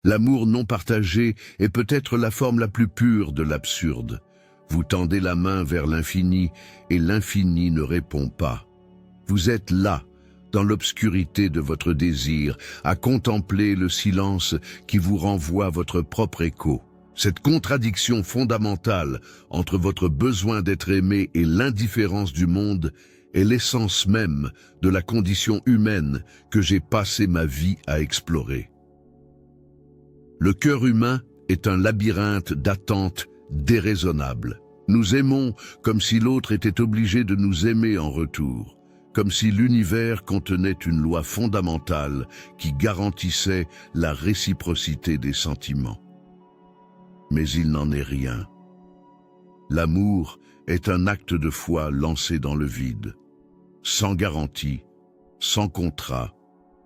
L'amour non partagé est peut-être la forme la plus pure de l'absurde. Vous tendez la main vers l'infini et l'infini ne répond pas. Vous êtes là, dans l'obscurité de votre désir, à contempler le silence qui vous renvoie votre propre écho. Cette contradiction fondamentale entre votre besoin d'être aimé et l'indifférence du monde est l'essence même de la condition humaine que j'ai passé ma vie à explorer. Le cœur humain est un labyrinthe d'attentes déraisonnables. Nous aimons comme si l'autre était obligé de nous aimer en retour, comme si l'univers contenait une loi fondamentale qui garantissait la réciprocité des sentiments. Mais il n'en est rien. L'amour est un acte de foi lancé dans le vide, sans garantie, sans contrat,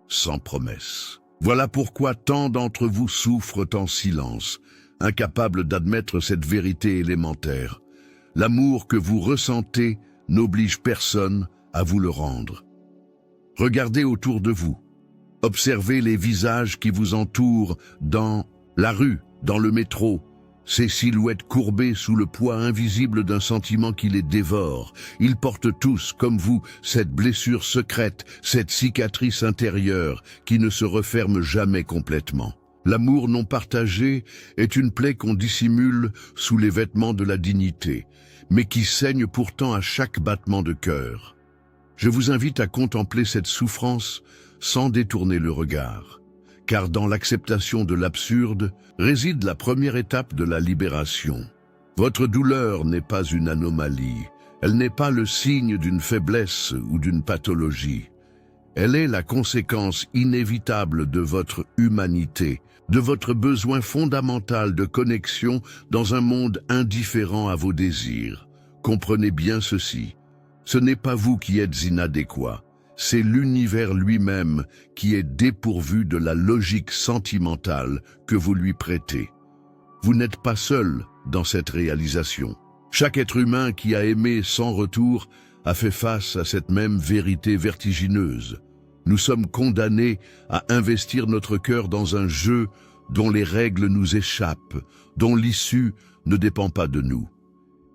sans promesse. Voilà pourquoi tant d'entre vous souffrent en silence, incapables d'admettre cette vérité élémentaire. L'amour que vous ressentez n'oblige personne à vous le rendre. Regardez autour de vous. Observez les visages qui vous entourent dans la rue, dans le métro, ces silhouettes courbées sous le poids invisible d'un sentiment qui les dévore. Ils portent tous, comme vous, cette blessure secrète, cette cicatrice intérieure qui ne se referme jamais complètement. L'amour non partagé est une plaie qu'on dissimule sous les vêtements de la dignité, mais qui saigne pourtant à chaque battement de cœur. Je vous invite à contempler cette souffrance sans détourner le regard, car dans l'acceptation de l'absurde réside la première étape de la libération. Votre douleur n'est pas une anomalie, elle n'est pas le signe d'une faiblesse ou d'une pathologie. Elle est la conséquence inévitable de votre humanité, de votre besoin fondamental de connexion dans un monde indifférent à vos désirs. Comprenez bien ceci, ce n'est pas vous qui êtes inadéquat, c'est l'univers lui-même qui est dépourvu de la logique sentimentale que vous lui prêtez. Vous n'êtes pas seul dans cette réalisation. Chaque être humain qui a aimé sans retour a fait face à cette même vérité vertigineuse. Nous sommes condamnés à investir notre cœur dans un jeu dont les règles nous échappent, dont l'issue ne dépend pas de nous.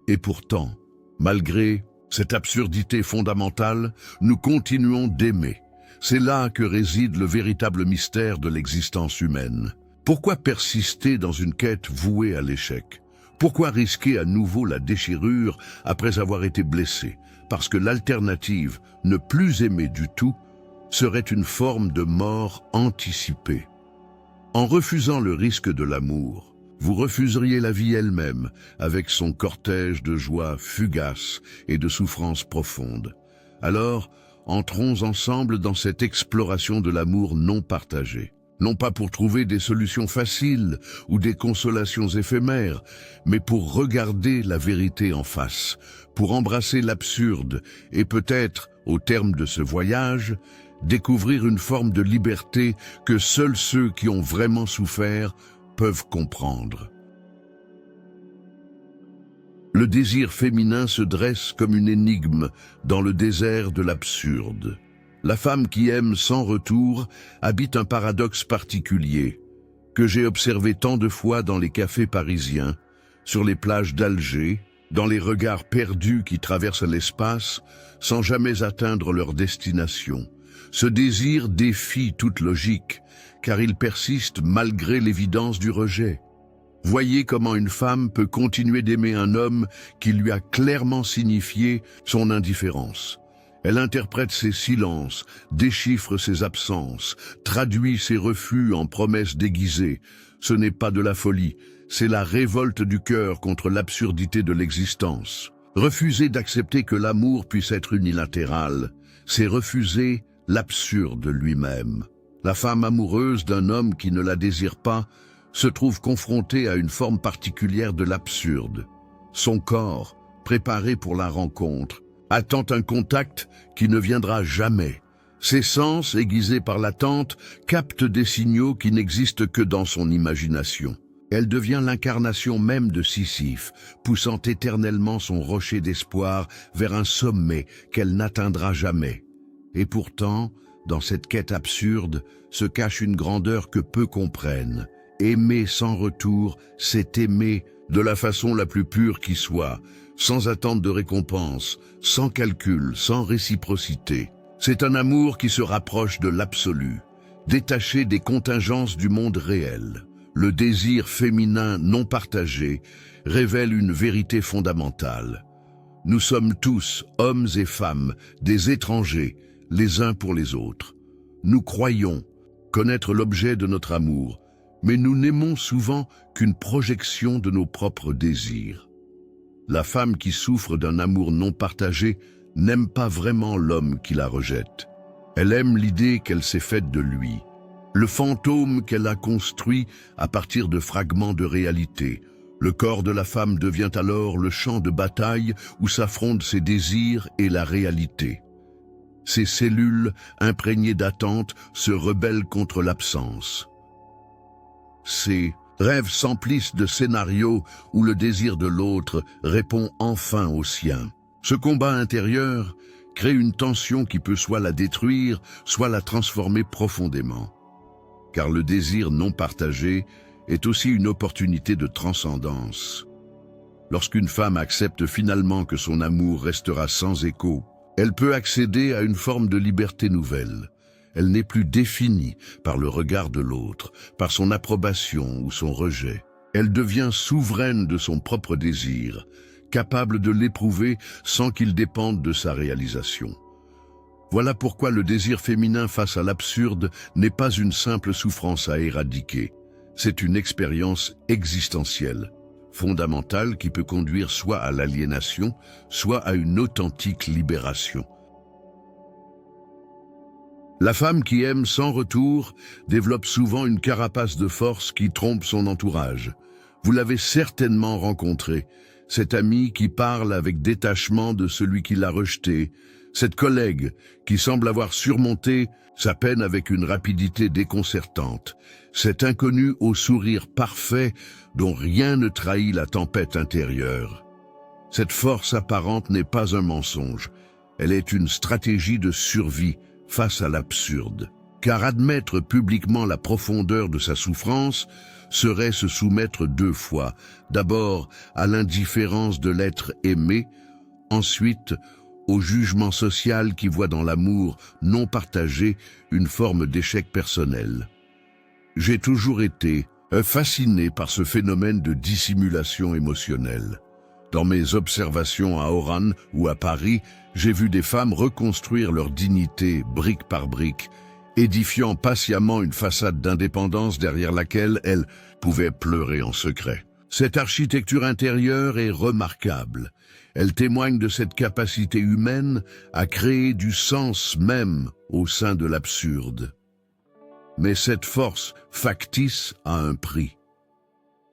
Et pourtant, malgré cette absurdité fondamentale, nous continuons d'aimer. C'est là que réside le véritable mystère de l'existence humaine. Pourquoi persister dans une quête vouée à l'échec? Pourquoi risquer à nouveau la déchirure après avoir été blessé? Parce que l'alternative, ne plus aimer du tout, serait une forme de mort anticipée. En refusant le risque de l'amour, vous refuseriez la vie elle-même, avec son cortège de joies fugaces et de souffrances profondes. Alors, entrons ensemble dans cette exploration de l'amour non partagé. Non pas pour trouver des solutions faciles ou des consolations éphémères, mais pour regarder la vérité en face, pour embrasser l'absurde et peut-être, au terme de ce voyage, découvrir une forme de liberté que seuls ceux qui ont vraiment souffert peuvent comprendre. Le désir féminin se dresse comme une énigme dans le désert de l'absurde. La femme qui aime sans retour habite un paradoxe particulier, que j'ai observé tant de fois dans les cafés parisiens, sur les plages d'Alger, dans les regards perdus qui traversent l'espace sans jamais atteindre leur destination. Ce désir défie toute logique, car il persiste malgré l'évidence du rejet. Voyez comment une femme peut continuer d'aimer un homme qui lui a clairement signifié son indifférence. Elle interprète ses silences, déchiffre ses absences, traduit ses refus en promesses déguisées. Ce n'est pas de la folie, c'est la révolte du cœur contre l'absurdité de l'existence. Refuser d'accepter que l'amour puisse être unilatéral, c'est refuser l'absurde lui-même. La femme amoureuse d'un homme qui ne la désire pas se trouve confrontée à une forme particulière de l'absurde. Son corps, préparé pour la rencontre, attend un contact qui ne viendra jamais. Ses sens, aiguisés par l'attente, captent des signaux qui n'existent que dans son imagination. Elle devient l'incarnation même de Sisyphe, poussant éternellement son rocher d'espoir vers un sommet qu'elle n'atteindra jamais. Et pourtant, dans cette quête absurde, se cache une grandeur que peu comprennent. Aimer sans retour, c'est aimer de la façon la plus pure qui soit, sans attente de récompense, sans calcul, sans réciprocité. C'est un amour qui se rapproche de l'absolu, détaché des contingences du monde réel. Le désir féminin non partagé révèle une vérité fondamentale. Nous sommes tous, hommes et femmes, des étrangers, les uns pour les autres. Nous croyons connaître l'objet de notre amour, mais nous n'aimons souvent qu'une projection de nos propres désirs. La femme qui souffre d'un amour non partagé n'aime pas vraiment l'homme qui la rejette. Elle aime l'idée qu'elle s'est faite de lui, le fantôme qu'elle a construit à partir de fragments de réalité. Le corps de la femme devient alors le champ de bataille où s'affrontent ses désirs et la réalité. Ses cellules, imprégnées d'attente, se rebellent contre l'absence. Ses rêves s'emplissent de scénarios où le désir de l'autre répond enfin au sien. Ce combat intérieur crée une tension qui peut soit la détruire, soit la transformer profondément. Car le désir non partagé est aussi une opportunité de transcendance. Lorsqu'une femme accepte finalement que son amour restera sans écho, elle peut accéder à une forme de liberté nouvelle. Elle n'est plus définie par le regard de l'autre, par son approbation ou son rejet. Elle devient souveraine de son propre désir, capable de l'éprouver sans qu'il dépende de sa réalisation. Voilà pourquoi le désir féminin face à l'absurde n'est pas une simple souffrance à éradiquer. C'est une expérience existentielle, fondamentale qui peut conduire soit à l'aliénation, soit à une authentique libération. La femme qui aime sans retour développe souvent une carapace de force qui trompe son entourage. Vous l'avez certainement rencontré, cet ami qui parle avec détachement de celui qui l'a rejeté, cette collègue qui semble avoir surmonté sa peine avec une rapidité déconcertante, cet inconnu au sourire parfait dont rien ne trahit la tempête intérieure. Cette force apparente n'est pas un mensonge, elle est une stratégie de survie face à l'absurde. Car admettre publiquement la profondeur de sa souffrance serait se soumettre deux fois, d'abord à l'indifférence de l'être aimé, ensuite au jugement social qui voit dans l'amour non partagé une forme d'échec personnel. J'ai toujours été fasciné par ce phénomène de dissimulation émotionnelle. Dans mes observations à Oran ou à Paris, j'ai vu des femmes reconstruire leur dignité brique par brique, édifiant patiemment une façade d'indépendance derrière laquelle elles pouvaient pleurer en secret. Cette architecture intérieure est remarquable. Elle témoigne de cette capacité humaine à créer du sens même au sein de l'absurde. Mais cette force factice a un prix.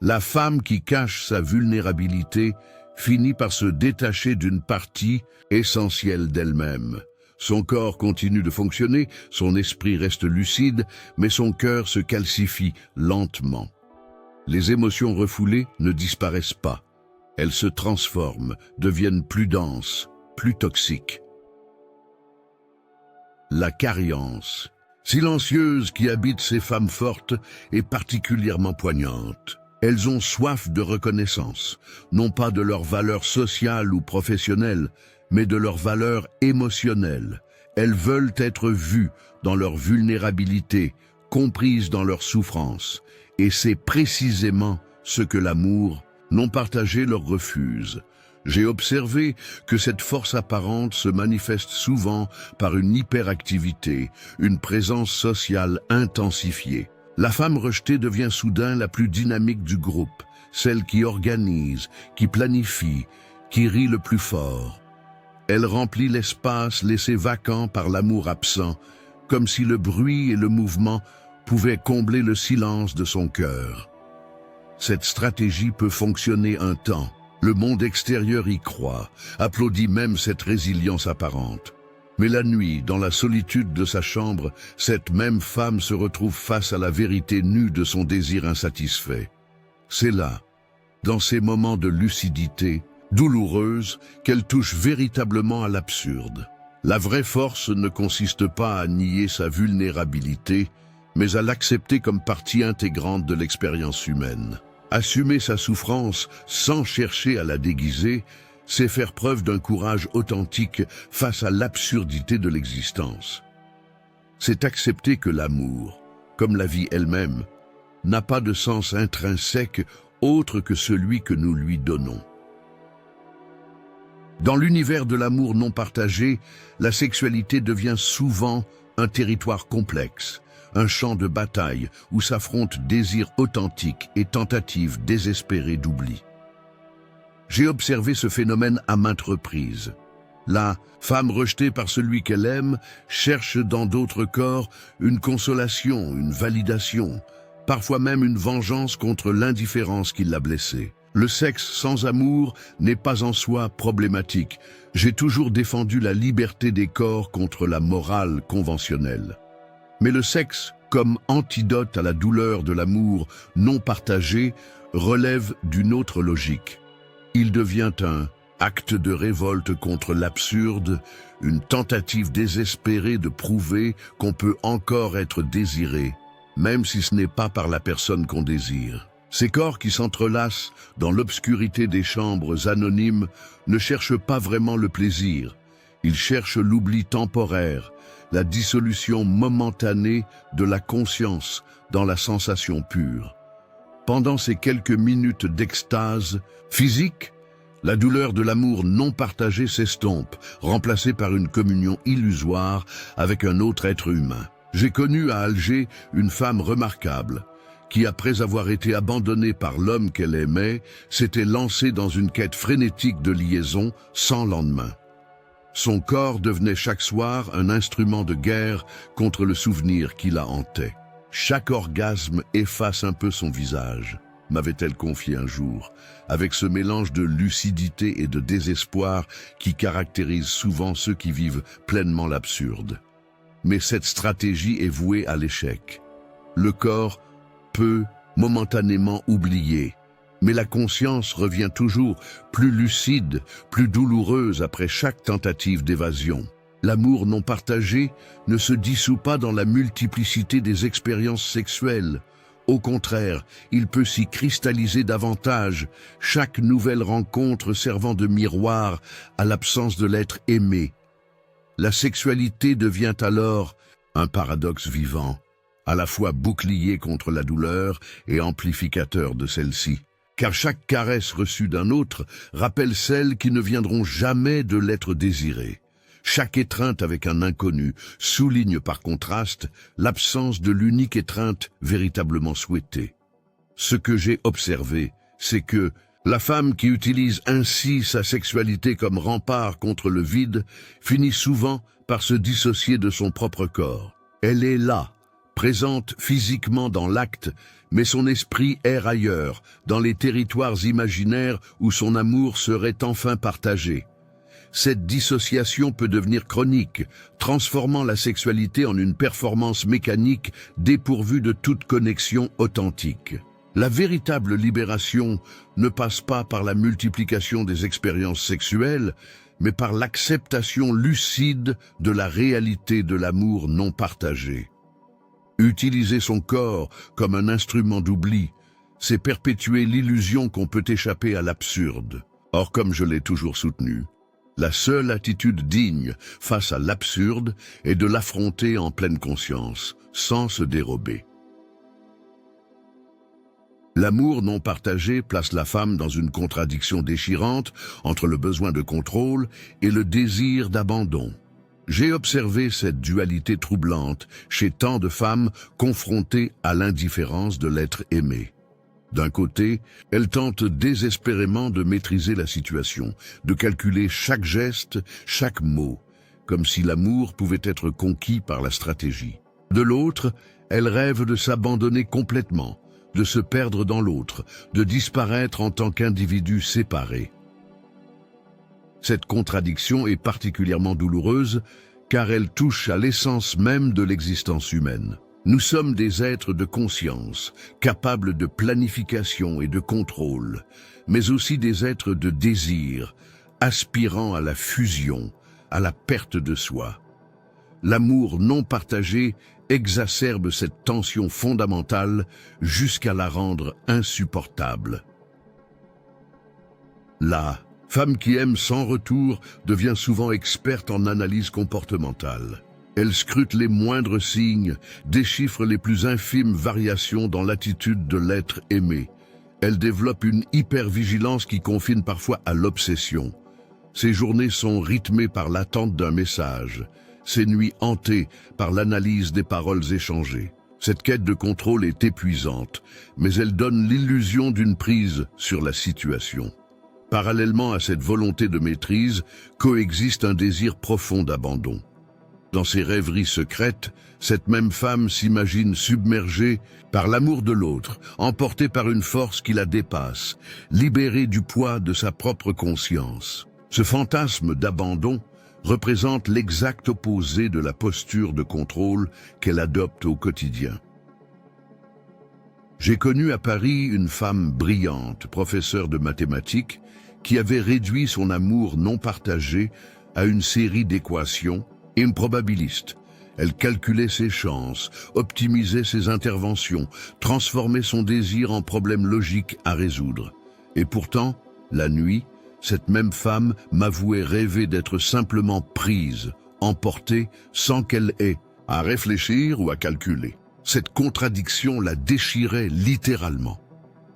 La femme qui cache sa vulnérabilité finit par se détacher d'une partie essentielle d'elle-même. Son corps continue de fonctionner, son esprit reste lucide, mais son cœur se calcifie lentement. Les émotions refoulées ne disparaissent pas. Elles se transforment, deviennent plus denses, plus toxiques. La carence, silencieuse qui habite ces femmes fortes, est particulièrement poignante. Elles ont soif de reconnaissance, non pas de leur valeur sociale ou professionnelle, mais de leur valeur émotionnelle. Elles veulent être vues dans leur vulnérabilité, comprises dans leur souffrance. Et c'est précisément ce que l'amour non partagé leur refuse. J'ai observé que cette force apparente se manifeste souvent par une hyperactivité, une présence sociale intensifiée. La femme rejetée devient soudain la plus dynamique du groupe, celle qui organise, qui planifie, qui rit le plus fort. Elle remplit l'espace laissé vacant par l'amour absent, comme si le bruit et le mouvement pouvaient combler le silence de son cœur. Cette stratégie peut fonctionner un temps. Le monde extérieur y croit, applaudit même cette résilience apparente. Mais la nuit, dans la solitude de sa chambre, cette même femme se retrouve face à la vérité nue de son désir insatisfait. C'est là, dans ces moments de lucidité, douloureuse, qu'elle touche véritablement à l'absurde. La vraie force ne consiste pas à nier sa vulnérabilité, mais à l'accepter comme partie intégrante de l'expérience humaine. Assumer sa souffrance sans chercher à la déguiser, c'est faire preuve d'un courage authentique face à l'absurdité de l'existence. C'est accepter que l'amour, comme la vie elle-même, n'a pas de sens intrinsèque autre que celui que nous lui donnons. Dans l'univers de l'amour non partagé, la sexualité devient souvent un territoire complexe, un champ de bataille où s'affrontent désirs authentiques et tentatives désespérées d'oubli. J'ai observé ce phénomène à maintes reprises. La femme rejetée par celui qu'elle aime cherche dans d'autres corps une consolation, une validation, parfois même une vengeance contre l'indifférence qui l'a blessée. Le sexe sans amour n'est pas en soi problématique. J'ai toujours défendu la liberté des corps contre la morale conventionnelle. Mais le sexe, comme antidote à la douleur de l'amour non partagé, relève d'une autre logique. Il devient un acte de révolte contre l'absurde, une tentative désespérée de prouver qu'on peut encore être désiré, même si ce n'est pas par la personne qu'on désire. Ces corps qui s'entrelacent dans l'obscurité des chambres anonymes ne cherchent pas vraiment le plaisir. Ils cherchent l'oubli temporaire, la dissolution momentanée de la conscience dans la sensation pure. Pendant ces quelques minutes d'extase physique, la douleur de l'amour non partagé s'estompe, remplacée par une communion illusoire avec un autre être humain. J'ai connu à Alger une femme remarquable, qui, après avoir été abandonnée par l'homme qu'elle aimait, s'était lancée dans une quête frénétique de liaison sans lendemain. Son corps devenait chaque soir un instrument de guerre contre le souvenir qui la hantait. Chaque orgasme efface un peu son visage, m'avait-elle confié un jour, avec ce mélange de lucidité et de désespoir qui caractérise souvent ceux qui vivent pleinement l'absurde. Mais cette stratégie est vouée à l'échec. Le corps peut momentanément oublier, mais la conscience revient toujours plus lucide, plus douloureuse après chaque tentative d'évasion. L'amour non partagé ne se dissout pas dans la multiplicité des expériences sexuelles. Au contraire, il peut s'y cristalliser davantage, chaque nouvelle rencontre servant de miroir à l'absence de l'être aimé. La sexualité devient alors un paradoxe vivant, à la fois bouclier contre la douleur et amplificateur de celle-ci. Car chaque caresse reçue d'un autre rappelle celles qui ne viendront jamais de l'être désiré. Chaque étreinte avec un inconnu souligne par contraste l'absence de l'unique étreinte véritablement souhaitée. Ce que j'ai observé, c'est que la femme qui utilise ainsi sa sexualité comme rempart contre le vide finit souvent par se dissocier de son propre corps. Elle est là, présente physiquement dans l'acte, mais son esprit erre ailleurs, dans les territoires imaginaires où son amour serait enfin partagé. Cette dissociation peut devenir chronique, transformant la sexualité en une performance mécanique dépourvue de toute connexion authentique. La véritable libération ne passe pas par la multiplication des expériences sexuelles, mais par l'acceptation lucide de la réalité de l'amour non partagé. Utiliser son corps comme un instrument d'oubli, c'est perpétuer l'illusion qu'on peut échapper à l'absurde. Or, comme je l'ai toujours soutenu, la seule attitude digne face à l'absurde est de l'affronter en pleine conscience, sans se dérober. L'amour non partagé place la femme dans une contradiction déchirante entre le besoin de contrôle et le désir d'abandon. J'ai observé cette dualité troublante chez tant de femmes confrontées à l'indifférence de l'être aimé. D'un côté, elles tentent désespérément de maîtriser la situation, de calculer chaque geste, chaque mot, comme si l'amour pouvait être conquis par la stratégie. De l'autre, elles rêvent de s'abandonner complètement, de se perdre dans l'autre, de disparaître en tant qu'individus séparés. Cette contradiction est particulièrement douloureuse car elle touche à l'essence même de l'existence humaine. Nous sommes des êtres de conscience, capables de planification et de contrôle, mais aussi des êtres de désir, aspirant à la fusion, à la perte de soi. L'amour non partagé exacerbe cette tension fondamentale jusqu'à la rendre insupportable. La femme qui aime sans retour devient souvent experte en analyse comportementale. Elle scrute les moindres signes, déchiffre les plus infimes variations dans l'attitude de l'être aimé. Elle développe une hypervigilance qui confine parfois à l'obsession. Ses journées sont rythmées par l'attente d'un message, ses nuits hantées par l'analyse des paroles échangées. Cette quête de contrôle est épuisante, mais elle donne l'illusion d'une prise sur la situation. Parallèlement à cette volonté de maîtrise, coexiste un désir profond d'abandon. Dans ses rêveries secrètes, cette même femme s'imagine submergée par l'amour de l'autre, emportée par une force qui la dépasse, libérée du poids de sa propre conscience. Ce fantasme d'abandon représente l'exact opposé de la posture de contrôle qu'elle adopte au quotidien. J'ai connu à Paris une femme brillante, professeure de mathématiques, qui avait réduit son amour non partagé à une série d'équations improbabilistes. Elle calculait ses chances, optimisait ses interventions, transformait son désir en problème logique à résoudre. Et pourtant, la nuit, cette même femme m'avouait rêver d'être simplement prise, emportée, sans qu'elle ait à réfléchir ou à calculer. Cette contradiction la déchirait littéralement.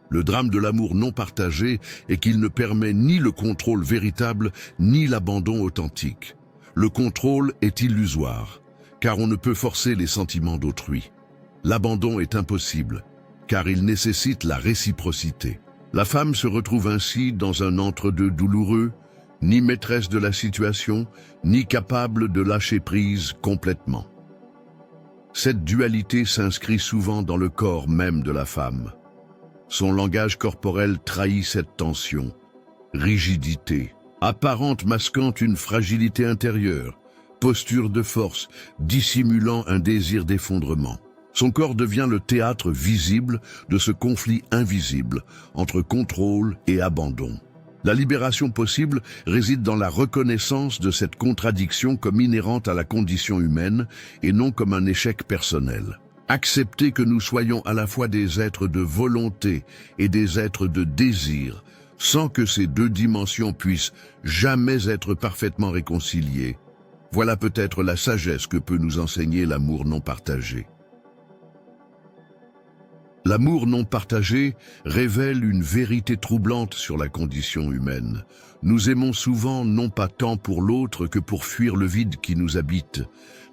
Le drame de l'amour non partagé est qu'il ne permet ni le contrôle véritable, ni l'abandon authentique. Le contrôle est illusoire, car on ne peut forcer les sentiments d'autrui. L'abandon est impossible, car il nécessite la réciprocité. La femme se retrouve ainsi dans un entre-deux douloureux, ni maîtresse de la situation, ni capable de lâcher prise complètement. Cette dualité s'inscrit souvent dans le corps même de la femme. Son langage corporel trahit cette tension. Rigidité, apparente masquant une fragilité intérieure, posture de force, dissimulant un désir d'effondrement. Son corps devient le théâtre visible de ce conflit invisible entre contrôle et abandon. La libération possible réside dans la reconnaissance de cette contradiction comme inhérente à la condition humaine et non comme un échec personnel. Accepter que nous soyons à la fois des êtres de volonté et des êtres de désir, sans que ces deux dimensions puissent jamais être parfaitement réconciliées. Voilà peut-être la sagesse que peut nous enseigner l'amour non partagé. L'amour non partagé révèle une vérité troublante sur la condition humaine. Nous aimons souvent non pas tant pour l'autre que pour fuir le vide qui nous habite.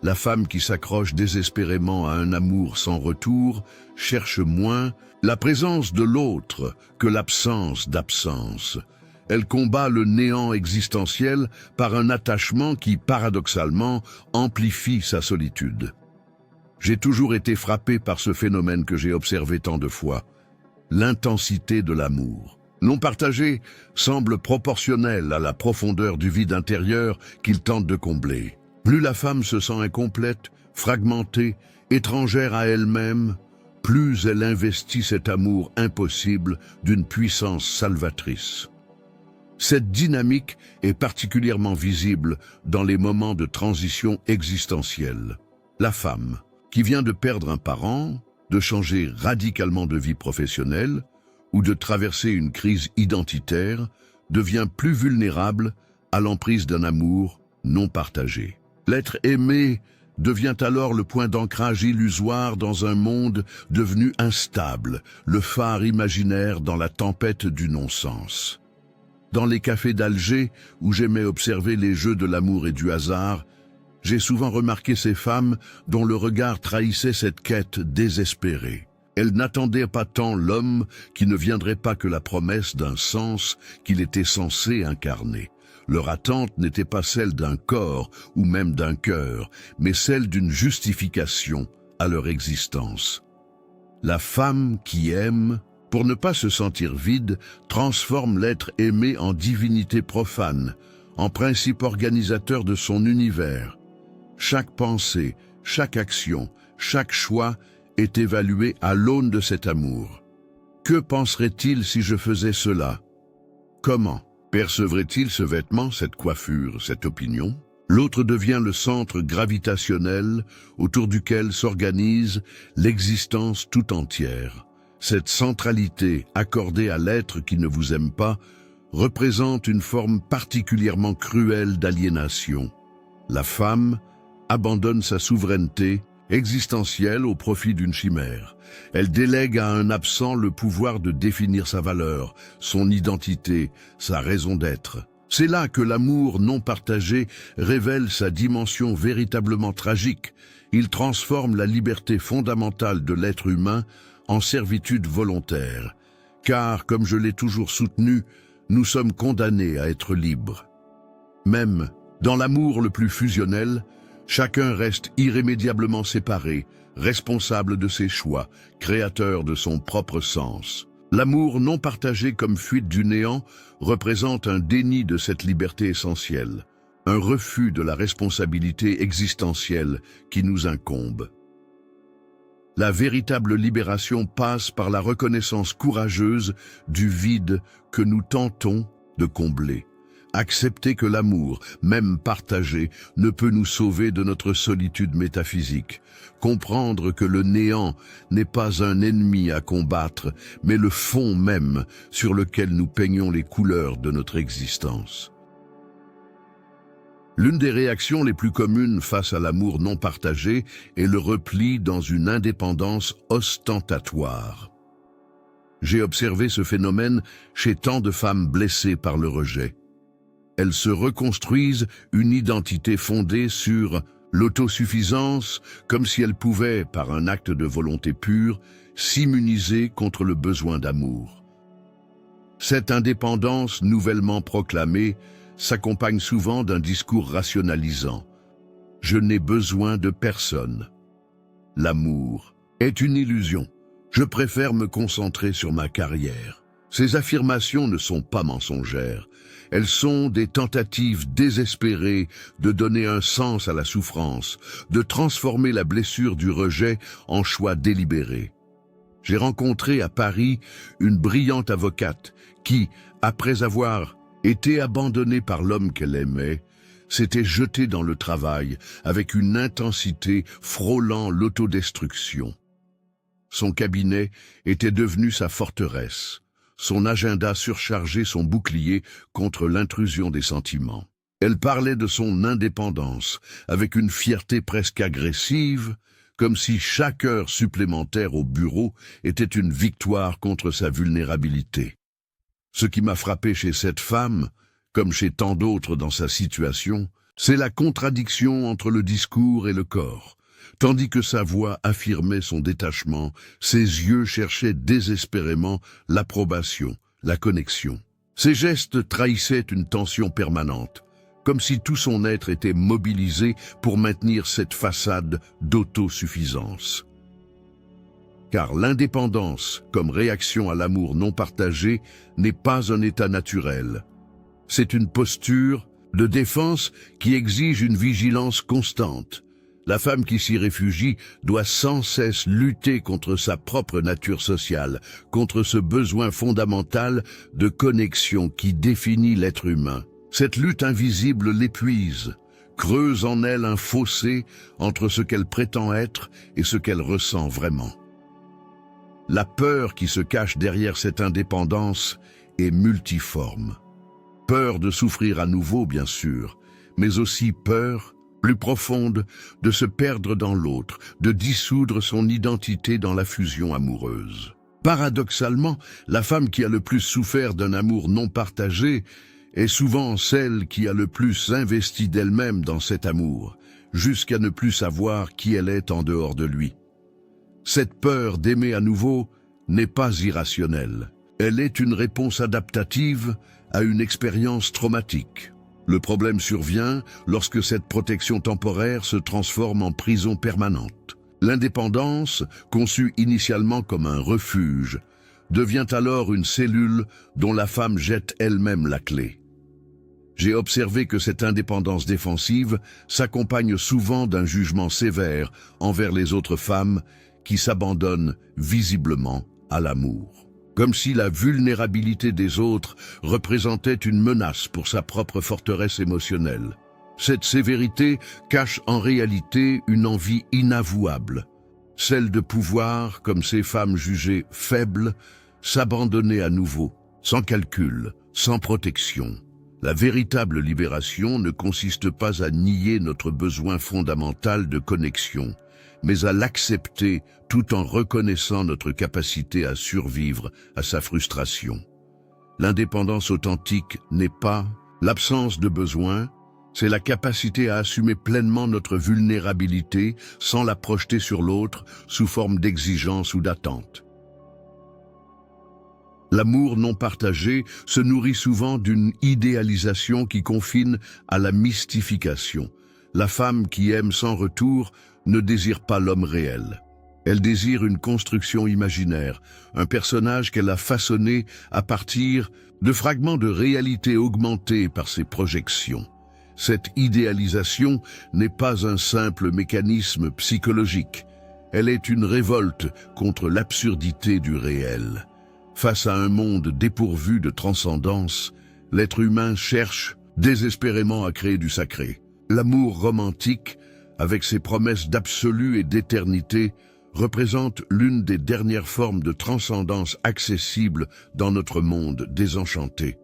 La femme qui s'accroche désespérément à un amour sans retour cherche moins la présence de l'autre que l'absence d'absence. Elle combat le néant existentiel par un attachement qui, paradoxalement, amplifie sa solitude. J'ai toujours été frappé par ce phénomène que j'ai observé tant de fois, l'intensité de l'amour. Non partagé semble proportionnel à la profondeur du vide intérieur qu'il tente de combler. Plus la femme se sent incomplète, fragmentée, étrangère à elle-même, plus elle investit cet amour impossible d'une puissance salvatrice. Cette dynamique est particulièrement visible dans les moments de transition existentielle. La femme, qui vient de perdre un parent, de changer radicalement de vie professionnelle ou de traverser une crise identitaire, devient plus vulnérable à l'emprise d'un amour non partagé. L'être aimé devient alors le point d'ancrage illusoire dans un monde devenu instable, le phare imaginaire dans la tempête du non-sens. Dans les cafés d'Alger, où j'aimais observer les jeux de l'amour et du hasard, j'ai souvent remarqué ces femmes dont le regard trahissait cette quête désespérée. Elles n'attendaient pas tant l'homme qui ne viendrait pas que la promesse d'un sens qu'il était censé incarner. Leur attente n'était pas celle d'un corps ou même d'un cœur, mais celle d'une justification à leur existence. La femme qui aime, pour ne pas se sentir vide, transforme l'être aimé en divinité profane, en principe organisateur de son univers. Chaque pensée, chaque action, chaque choix est évalué à l'aune de cet amour. Que penserait-il si je faisais cela? Comment percevrait-il ce vêtement, cette coiffure, cette opinion? L'autre devient le centre gravitationnel autour duquel s'organise l'existence tout entière. Cette centralité accordée à l'être qui ne vous aime pas représente une forme particulièrement cruelle d'aliénation. La femme abandonne sa souveraineté existentielle au profit d'une chimère. Elle délègue à un absent le pouvoir de définir sa valeur, son identité, sa raison d'être. C'est là que l'amour non partagé révèle sa dimension véritablement tragique. Il transforme la liberté fondamentale de l'être humain en servitude volontaire. Car, comme je l'ai toujours soutenu, nous sommes condamnés à être libres. Même dans l'amour le plus fusionnel, chacun reste irrémédiablement séparé, responsable de ses choix, créateur de son propre sens. L'amour non partagé comme fuite du néant représente un déni de cette liberté essentielle, un refus de la responsabilité existentielle qui nous incombe. La véritable libération passe par la reconnaissance courageuse du vide que nous tentons de combler. Accepter que l'amour, même partagé, ne peut nous sauver de notre solitude métaphysique. Comprendre que le néant n'est pas un ennemi à combattre, mais le fond même sur lequel nous peignons les couleurs de notre existence. L'une des réactions les plus communes face à l'amour non partagé est le repli dans une indépendance ostentatoire. J'ai observé ce phénomène chez tant de femmes blessées par le rejet. Elles se reconstruisent une identité fondée sur l'autosuffisance, comme si elles pouvaient, par un acte de volonté pure, s'immuniser contre le besoin d'amour. Cette indépendance nouvellement proclamée s'accompagne souvent d'un discours rationalisant. Je n'ai besoin de personne. L'amour est une illusion. Je préfère me concentrer sur ma carrière. Ces affirmations ne sont pas mensongères. Elles sont des tentatives désespérées de donner un sens à la souffrance, de transformer la blessure du rejet en choix délibéré. J'ai rencontré à Paris une brillante avocate qui, après avoir été abandonnée par l'homme qu'elle aimait, s'était jetée dans le travail avec une intensité frôlant l'autodestruction. Son cabinet était devenu sa forteresse. Son agenda surchargeait son bouclier contre l'intrusion des sentiments. Elle parlait de son indépendance, avec une fierté presque agressive, comme si chaque heure supplémentaire au bureau était une victoire contre sa vulnérabilité. Ce qui m'a frappé chez cette femme, comme chez tant d'autres dans sa situation, c'est la contradiction entre le discours et le corps. Tandis que sa voix affirmait son détachement, ses yeux cherchaient désespérément l'approbation, la connexion. Ses gestes trahissaient une tension permanente, comme si tout son être était mobilisé pour maintenir cette façade d'autosuffisance. Car l'indépendance, comme réaction à l'amour non partagé, n'est pas un état naturel. C'est une posture de défense qui exige une vigilance constante. La femme qui s'y réfugie doit sans cesse lutter contre sa propre nature sociale, contre ce besoin fondamental de connexion qui définit l'être humain. Cette lutte invisible l'épuise, creuse en elle un fossé entre ce qu'elle prétend être et ce qu'elle ressent vraiment. La peur qui se cache derrière cette indépendance est multiforme. Peur de souffrir à nouveau, bien sûr, mais aussi peur plus profonde, de se perdre dans l'autre, de dissoudre son identité dans la fusion amoureuse. Paradoxalement, la femme qui a le plus souffert d'un amour non partagé est souvent celle qui a le plus investi d'elle-même dans cet amour, jusqu'à ne plus savoir qui elle est en dehors de lui. Cette peur d'aimer à nouveau n'est pas irrationnelle. Elle est une réponse adaptative à une expérience traumatique. Le problème survient lorsque cette protection temporaire se transforme en prison permanente. L'indépendance, conçue initialement comme un refuge, devient alors une cellule dont la femme jette elle-même la clé. J'ai observé que cette indépendance défensive s'accompagne souvent d'un jugement sévère envers les autres femmes qui s'abandonnent visiblement à l'amour. Comme si la vulnérabilité des autres représentait une menace pour sa propre forteresse émotionnelle. Cette sévérité cache en réalité une envie inavouable, celle de pouvoir, comme ces femmes jugées faibles, s'abandonner à nouveau, sans calcul, sans protection. La véritable libération ne consiste pas à nier notre besoin fondamental de connexion, mais à l'accepter tout en reconnaissant notre capacité à survivre à sa frustration. L'indépendance authentique n'est pas l'absence de besoin, c'est la capacité à assumer pleinement notre vulnérabilité sans la projeter sur l'autre sous forme d'exigence ou d'attente. L'amour non partagé se nourrit souvent d'une idéalisation qui confine à la mystification. La femme qui aime sans retour ne désire pas l'homme réel. Elle désire une construction imaginaire, un personnage qu'elle a façonné à partir de fragments de réalité augmentés par ses projections. Cette idéalisation n'est pas un simple mécanisme psychologique. Elle est une révolte contre l'absurdité du réel. Face à un monde dépourvu de transcendance, l'être humain cherche désespérément à créer du sacré. L'amour romantique, avec ses promesses d'absolu et d'éternité, représente l'une des dernières formes de transcendance accessibles dans notre monde désenchanté.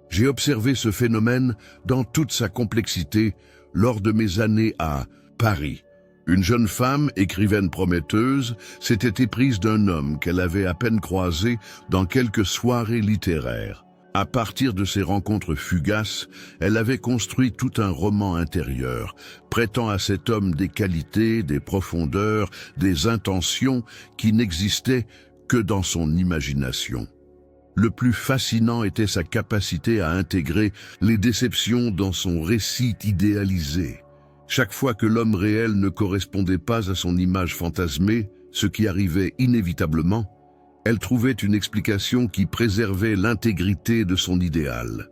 J'ai observé ce phénomène dans toute sa complexité lors de mes années à Paris. Une jeune femme, écrivaine prometteuse, s'était éprise d'un homme qu'elle avait à peine croisé dans quelques soirées littéraires. À partir de ces rencontres fugaces, elle avait construit tout un roman intérieur, prêtant à cet homme des qualités, des profondeurs, des intentions qui n'existaient que dans son imagination. Le plus fascinant était sa capacité à intégrer les déceptions dans son récit idéalisé. Chaque fois que l'homme réel ne correspondait pas à son image fantasmée, ce qui arrivait inévitablement, elle trouvait une explication qui préservait l'intégrité de son idéal.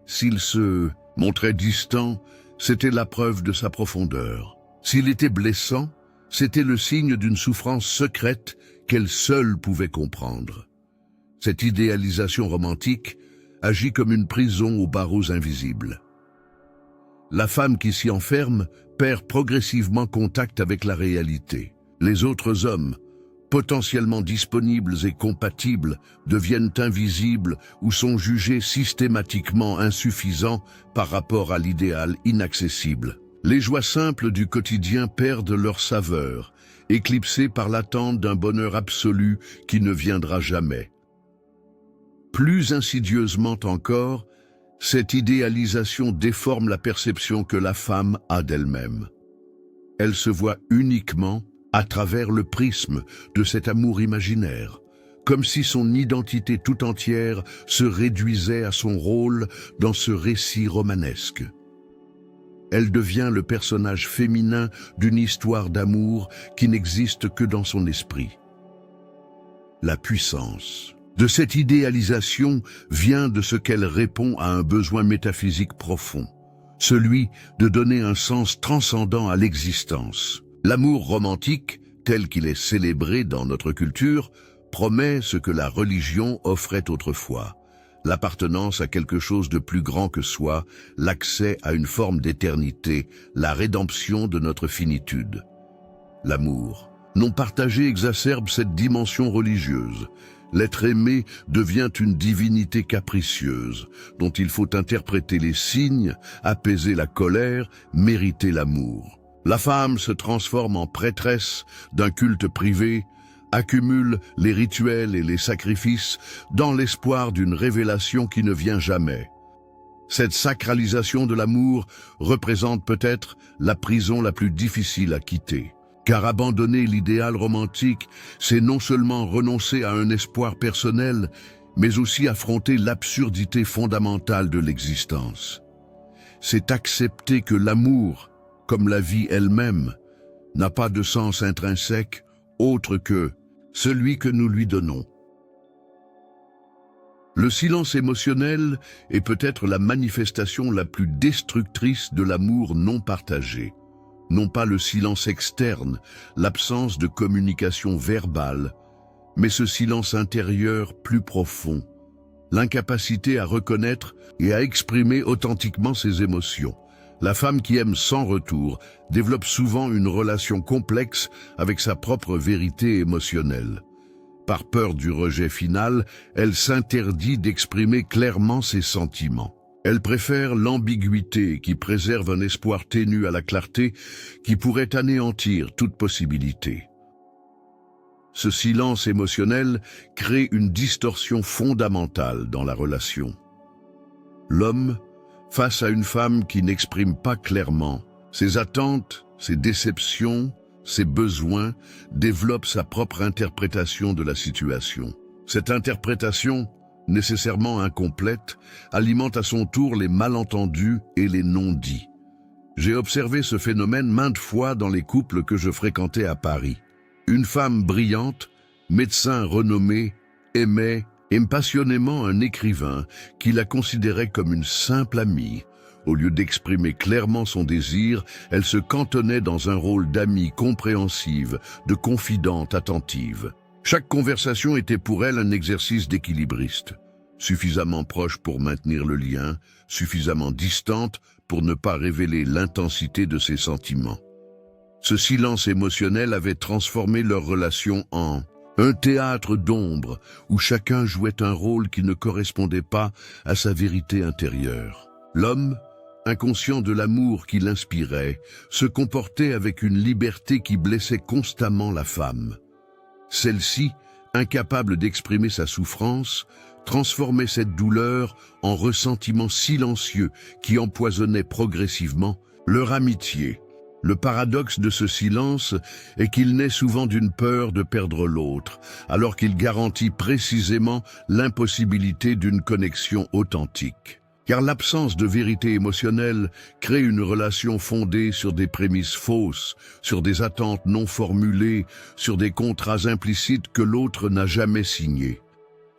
S'il se montrait distant, c'était la preuve de sa profondeur. S'il était blessant, c'était le signe d'une souffrance secrète qu'elle seule pouvait comprendre. Cette idéalisation romantique agit comme une prison aux barreaux invisibles. La femme qui s'y enferme perd progressivement contact avec la réalité. Les autres hommes, potentiellement disponibles et compatibles, deviennent invisibles ou sont jugés systématiquement insuffisants par rapport à l'idéal inaccessible. Les joies simples du quotidien perdent leur saveur, éclipsées par l'attente d'un bonheur absolu qui ne viendra jamais. Plus insidieusement encore, cette idéalisation déforme la perception que la femme a d'elle-même. Elle se voit uniquement à travers le prisme de cet amour imaginaire, comme si son identité tout entière se réduisait à son rôle dans ce récit romanesque. Elle devient le personnage féminin d'une histoire d'amour qui n'existe que dans son esprit. La puissance de cette idéalisation vient de ce qu'elle répond à un besoin métaphysique profond, celui de donner un sens transcendant à l'existence. L'amour romantique, tel qu'il est célébré dans notre culture, promet ce que la religion offrait autrefois: l'appartenance à quelque chose de plus grand que soi, l'accès à une forme d'éternité, la rédemption de notre finitude. L'amour non partagé exacerbe cette dimension religieuse. L'être aimé devient une divinité capricieuse, dont il faut interpréter les signes, apaiser la colère, mériter l'amour. La femme se transforme en prêtresse d'un culte privé, accumule les rituels et les sacrifices dans l'espoir d'une révélation qui ne vient jamais. Cette sacralisation de l'amour représente peut-être la prison la plus difficile à quitter. Car abandonner l'idéal romantique, c'est non seulement renoncer à un espoir personnel, mais aussi affronter l'absurdité fondamentale de l'existence. C'est accepter que l'amour, comme la vie elle-même, n'a pas de sens intrinsèque autre que celui que nous lui donnons. Le silence émotionnel est peut-être la manifestation la plus destructrice de l'amour non partagé. Non pas le silence externe, l'absence de communication verbale, mais ce silence intérieur plus profond, l'incapacité à reconnaître et à exprimer authentiquement ses émotions. La femme qui aime sans retour développe souvent une relation complexe avec sa propre vérité émotionnelle. Par peur du rejet final, elle s'interdit d'exprimer clairement ses sentiments. Elle préfère l'ambiguïté qui préserve un espoir ténu à la clarté qui pourrait anéantir toute possibilité. Ce silence émotionnel crée une distorsion fondamentale dans la relation. L'homme, face à une femme qui n'exprime pas clairement ses attentes, ses déceptions, ses besoins, développe sa propre interprétation de la situation. Cette interprétation, nécessairement incomplète, alimente à son tour les malentendus et les non-dits. J'ai observé ce phénomène maintes fois dans les couples que je fréquentais à Paris. Une femme brillante, médecin renommé, aimait passionnément un écrivain qui la considérait comme une simple amie. Au lieu d'exprimer clairement son désir, elle se cantonnait dans un rôle d'amie compréhensive, de confidente attentive. Chaque conversation était pour elle un exercice d'équilibriste, suffisamment proche pour maintenir le lien, suffisamment distante pour ne pas révéler l'intensité de ses sentiments. Ce silence émotionnel avait transformé leur relation en un théâtre d'ombre où chacun jouait un rôle qui ne correspondait pas à sa vérité intérieure. L'homme, inconscient de l'amour qui l'inspirait, se comportait avec une liberté qui blessait constamment la femme. Celle-ci, incapable d'exprimer sa souffrance, transformait cette douleur en ressentiment silencieux qui empoisonnait progressivement leur amitié. Le paradoxe de ce silence est qu'il naît souvent d'une peur de perdre l'autre, alors qu'il garantit précisément l'impossibilité d'une connexion authentique. Car l'absence de vérité émotionnelle crée une relation fondée sur des prémices fausses, sur des attentes non formulées, sur des contrats implicites que l'autre n'a jamais signés.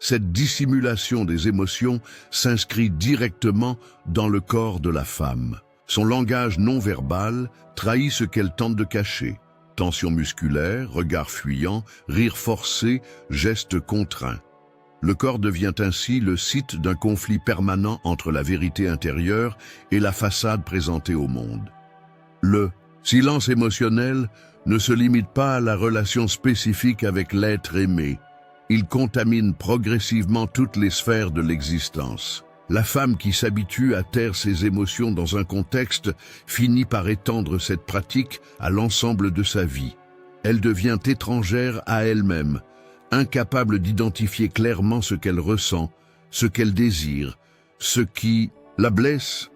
Cette dissimulation des émotions s'inscrit directement dans le corps de la femme. Son langage non-verbal trahit ce qu'elle tente de cacher. Tension musculaire, regard fuyant, rire forcé, gestes contraints. Le corps devient ainsi le site d'un conflit permanent entre la vérité intérieure et la façade présentée au monde. Le silence émotionnel ne se limite pas à la relation spécifique avec l'être aimé. Il contamine progressivement toutes les sphères de l'existence. La femme qui s'habitue à taire ses émotions dans un contexte finit par étendre cette pratique à l'ensemble de sa vie. Elle devient étrangère à elle-même, incapable d'identifier clairement ce qu'elle ressent, ce qu'elle désire, ce qui la blesse.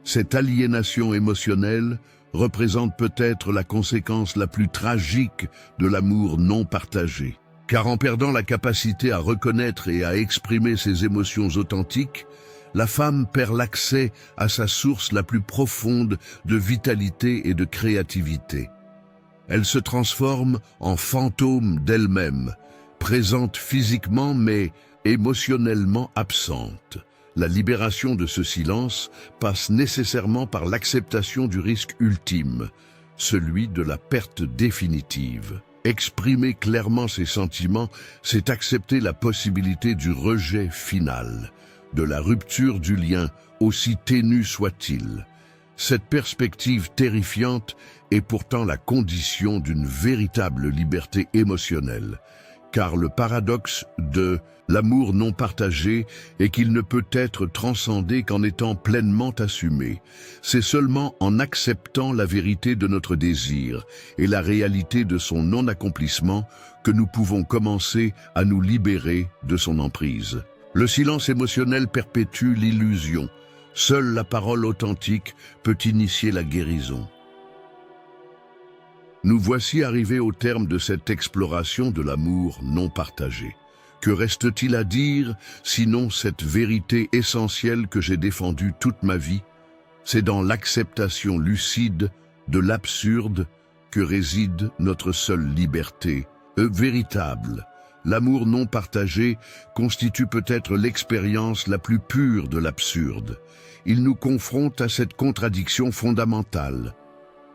Cette aliénation émotionnelle représente peut-être la conséquence la plus tragique de l'amour non partagé. Car en perdant la capacité à reconnaître et à exprimer ses émotions authentiques, la femme perd l'accès à sa source la plus profonde de vitalité et de créativité. Elle se transforme en fantôme d'elle-même, présente physiquement mais émotionnellement absente. La libération de ce silence passe nécessairement par l'acceptation du risque ultime, celui de la perte définitive. Exprimer clairement ses sentiments, c'est accepter la possibilité du rejet final, de la rupture du lien, aussi ténu soit-il. Cette perspective terrifiante est pourtant la condition d'une véritable liberté émotionnelle, car le paradoxe de l'amour non partagé est qu'il ne peut être transcendé qu'en étant pleinement assumé. C'est seulement en acceptant la vérité de notre désir et la réalité de son non-accomplissement que nous pouvons commencer à nous libérer de son emprise. Le silence émotionnel perpétue l'illusion. Seule la parole authentique peut initier la guérison. Nous voici arrivés au terme de cette exploration de l'amour non partagé. Que reste-t-il à dire, sinon cette vérité essentielle que j'ai défendue toute ma vie? C'est dans l'acceptation lucide de l'absurde que réside notre seule liberté, véritable. L'amour non partagé constitue peut-être l'expérience la plus pure de l'absurde. Il nous confronte à cette contradiction fondamentale.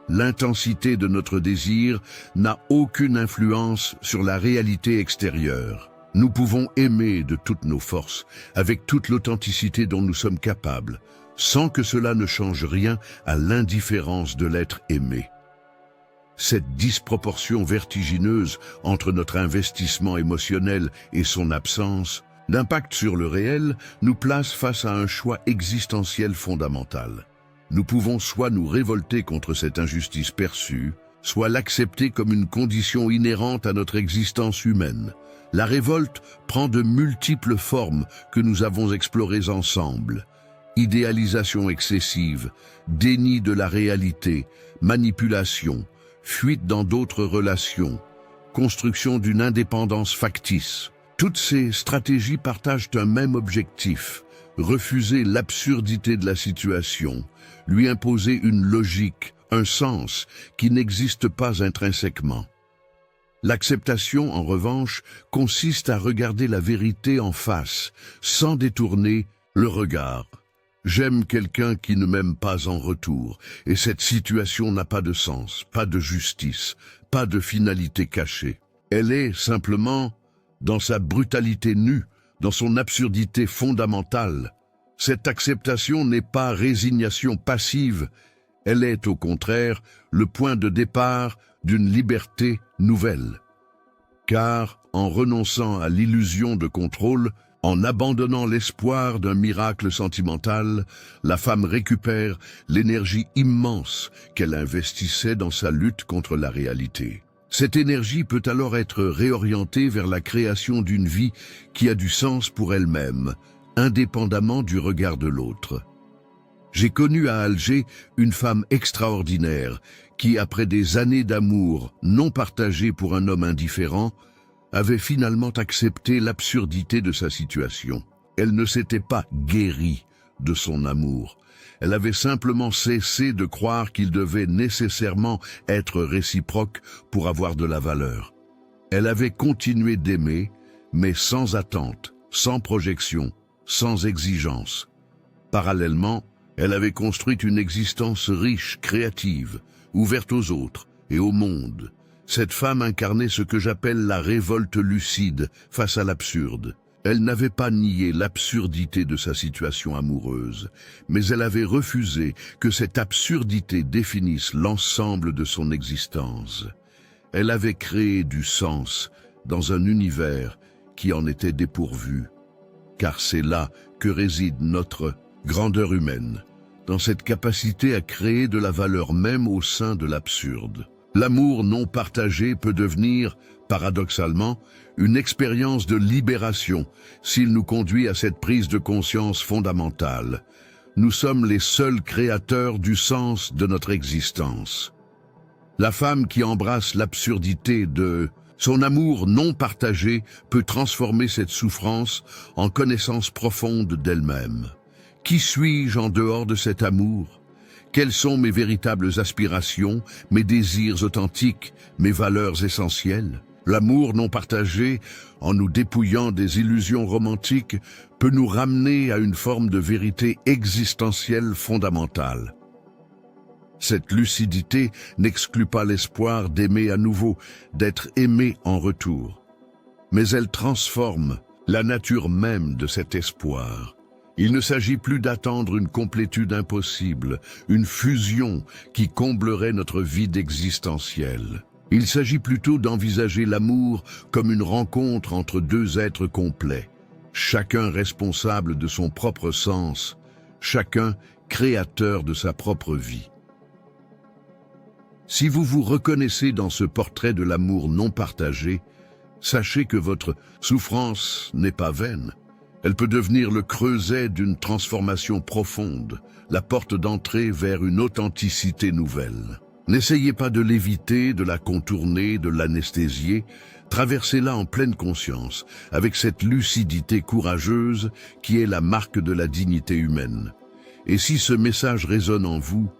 L'intensité de notre désir n'a aucune influence sur la réalité extérieure. Nous pouvons aimer de toutes nos forces, avec toute l'authenticité dont nous sommes capables, sans que cela ne change rien à l'indifférence de l'être aimé. Cette disproportion vertigineuse entre notre investissement émotionnel et son absence, l'impact sur le réel, nous place face à un choix existentiel fondamental. Nous pouvons soit nous révolter contre cette injustice perçue, soit l'accepter comme une condition inhérente à notre existence humaine. La révolte prend de multiples formes que nous avons explorées ensemble. Idéalisation excessive, déni de la réalité, manipulation, fuite dans d'autres relations, construction d'une indépendance factice. Toutes ces stratégies partagent un même objectif: refuser l'absurdité de la situation, lui imposer une logique, un sens qui n'existe pas intrinsèquement. L'acceptation, en revanche, consiste à regarder la vérité en face, sans détourner le regard. J'aime quelqu'un qui ne m'aime pas en retour, et cette situation n'a pas de sens, pas de justice, pas de finalité cachée. Elle est simplement dans sa brutalité nue, dans son absurdité fondamentale. Cette acceptation n'est pas résignation passive, elle est au contraire le point de départ d'une liberté nouvelle. Car, en renonçant à l'illusion de contrôle, en abandonnant l'espoir d'un miracle sentimental, la femme récupère l'énergie immense qu'elle investissait dans sa lutte contre la réalité. Cette énergie peut alors être réorientée vers la création d'une vie qui a du sens pour elle-même, indépendamment du regard de l'autre. J'ai connu à Alger une femme extraordinaire qui, après des années d'amour non partagé pour un homme indifférent, avait finalement accepté l'absurdité de sa situation. Elle ne s'était pas guérie de son amour. Elle avait simplement cessé de croire qu'il devait nécessairement être réciproque pour avoir de la valeur. Elle avait continué d'aimer, mais sans attente, sans projection, sans exigence. Parallèlement, elle avait construit une existence riche, créative, ouverte aux autres et au monde. Cette femme incarnait ce que j'appelle la révolte lucide face à l'absurde. Elle n'avait pas nié l'absurdité de sa situation amoureuse, mais elle avait refusé que cette absurdité définisse l'ensemble de son existence. Elle avait créé du sens dans un univers qui en était dépourvu. Car c'est là que réside notre grandeur humaine, dans cette capacité à créer de la valeur même au sein de l'absurde. L'amour non partagé peut devenir, paradoxalement, une expérience de libération s'il nous conduit à cette prise de conscience fondamentale. Nous sommes les seuls créateurs du sens de notre existence. La femme qui embrasse l'absurdité de son amour non partagé peut transformer cette souffrance en connaissance profonde d'elle-même. Qui suis-je en dehors de cet amour ? Quelles sont mes véritables aspirations, mes désirs authentiques, mes valeurs essentielles? L'amour non partagé, en nous dépouillant des illusions romantiques, peut nous ramener à une forme de vérité existentielle fondamentale. Cette lucidité n'exclut pas l'espoir d'aimer à nouveau, d'être aimé en retour. Mais elle transforme la nature même de cet espoir. Il ne s'agit plus d'attendre une complétude impossible, une fusion qui comblerait notre vide existentiel. Il s'agit plutôt d'envisager l'amour comme une rencontre entre deux êtres complets, chacun responsable de son propre sens, chacun créateur de sa propre vie. Si vous vous reconnaissez dans ce portrait de l'amour non partagé, sachez que votre souffrance n'est pas vaine. Elle peut devenir le creuset d'une transformation profonde, la porte d'entrée vers une authenticité nouvelle. N'essayez pas de l'éviter, de la contourner, de l'anesthésier. Traversez-la en pleine conscience, avec cette lucidité courageuse qui est la marque de la dignité humaine. Et si ce message résonne en vous,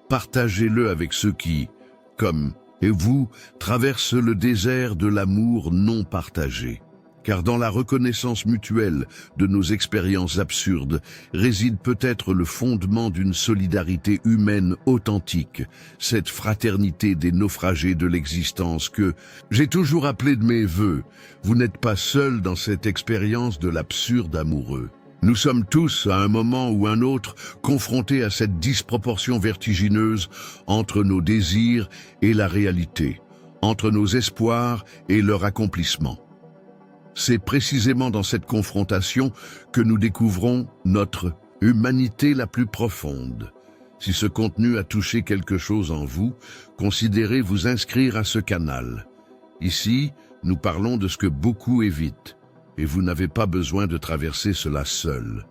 partagez-le avec ceux qui, comme vous, traversent le désert de l'amour non partagé. car dans la reconnaissance mutuelle de nos expériences absurdes réside peut-être le fondement d'une solidarité humaine authentique, cette fraternité des naufragés de l'existence que j'ai toujours appelée de mes vœux. Vous n'êtes pas seul dans cette expérience de l'absurde amoureux. Nous sommes tous, à un moment ou un autre, confrontés à cette disproportion vertigineuse entre nos désirs et la réalité, entre nos espoirs et leur accomplissement. C'est précisément dans cette confrontation que nous découvrons notre humanité la plus profonde. Si ce contenu a touché quelque chose en vous, considérez vous inscrire à ce canal. Ici, nous parlons de ce que beaucoup évitent. Et vous n'avez pas besoin de traverser cela seul.